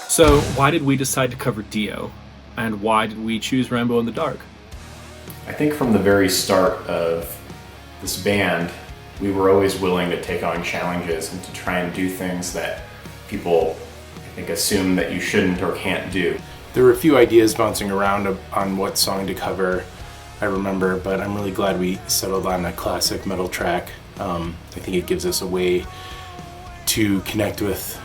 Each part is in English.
So why did we decide to cover Dio? And why did we choose Rainbow in the Dark? I think from the very start of this band, we were always willing to take on challenges and to try and do things that people, I think, assume that you shouldn't or can't do. There were a few ideas bouncing around on what song to cover, I remember, but I'm really glad we settled on a classic metal track. I think it gives us a way to connect with,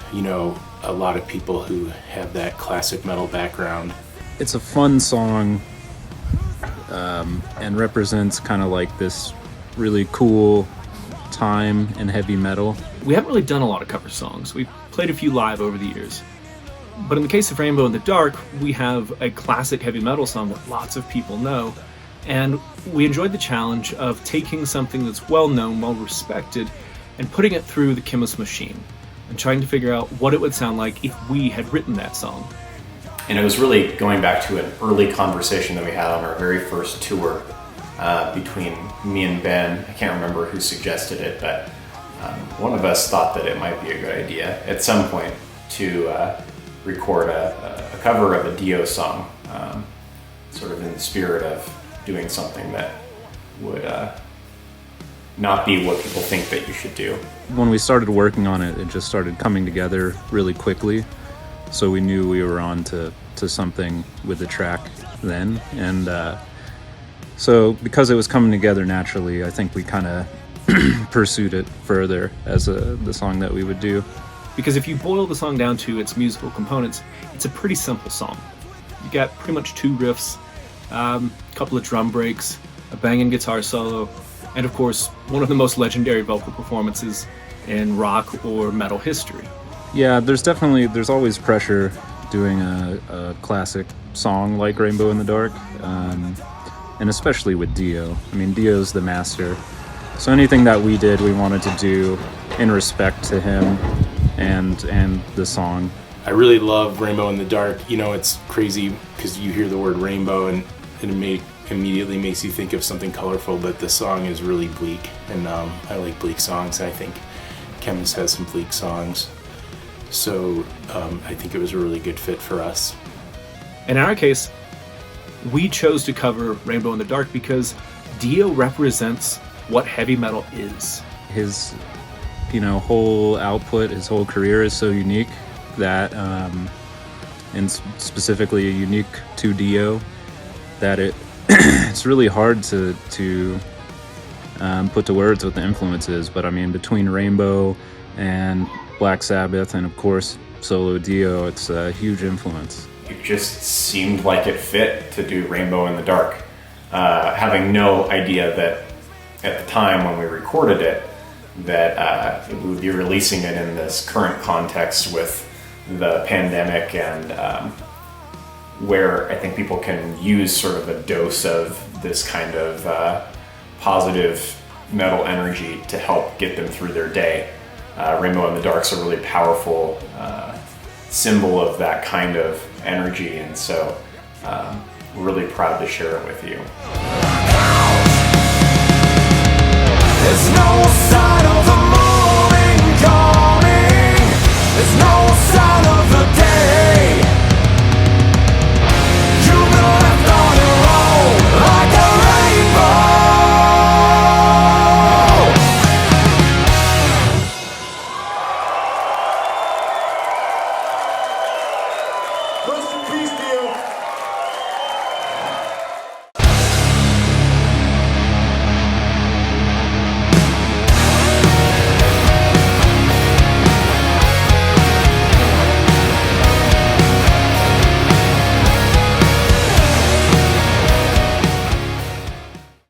a lot of people who have that classic metal background. It's a fun song and represents kind of like this really cool time in heavy metal. We haven't really done a lot of cover songs. We've played a few live over the years. But in the case of Rainbow in the Dark, we have a classic heavy metal song that lots of people know. And we enjoyed the challenge of taking something that's well known, well respected, and putting it through the KHEMMIS machine and trying to figure out what it would sound like if we had written that song. And it was really going back to an early conversation that we had on our very first tour between me and Ben. I can't remember who suggested it, but one of us thought that it might be a good idea at some point to record a cover of a Dio song, sort of in the spirit of doing something that would not be what people think that you should do. When we started working on it, it just started coming together really quickly. So we knew we were on to something with the track then. And so because it was coming together naturally, I think we kind of pursued it further as the song that we would do. Because if you boil the song down to its musical components, it's a pretty simple song. You got pretty much two riffs, a couple of drum breaks, a banging guitar solo, and of course, one of the most legendary vocal performances in rock or metal history. Yeah, there's always pressure doing a classic song like Rainbow in the Dark, and especially with Dio. I mean, Dio's the master. So anything that we did, we wanted to do in respect to him and the song. I really love Rainbow in the Dark. It's crazy because you hear the word rainbow and it immediately makes you think of something colorful, but the song is really bleak, and I like bleak songs. I think KHEMMIS has some bleak songs. So I think it was a really good fit for us. In our case, we chose to cover Rainbow in the Dark because Dio represents what heavy metal is. His whole output, his whole career is so unique that, and specifically unique to Dio, that it's really hard to put to words what the influence is. But I mean, between Rainbow and Black Sabbath and of course solo Dio, it's a huge influence. It just seemed like it fit to do Rainbow in the Dark, having no idea that at the time when we recorded it that we would be releasing it in this current context with the pandemic, and where I think people can use sort of a dose of this kind of positive metal energy to help get them through their day. Rainbow in the Dark's a really powerful symbol of that kind of energy, and so we're really proud to share it with you.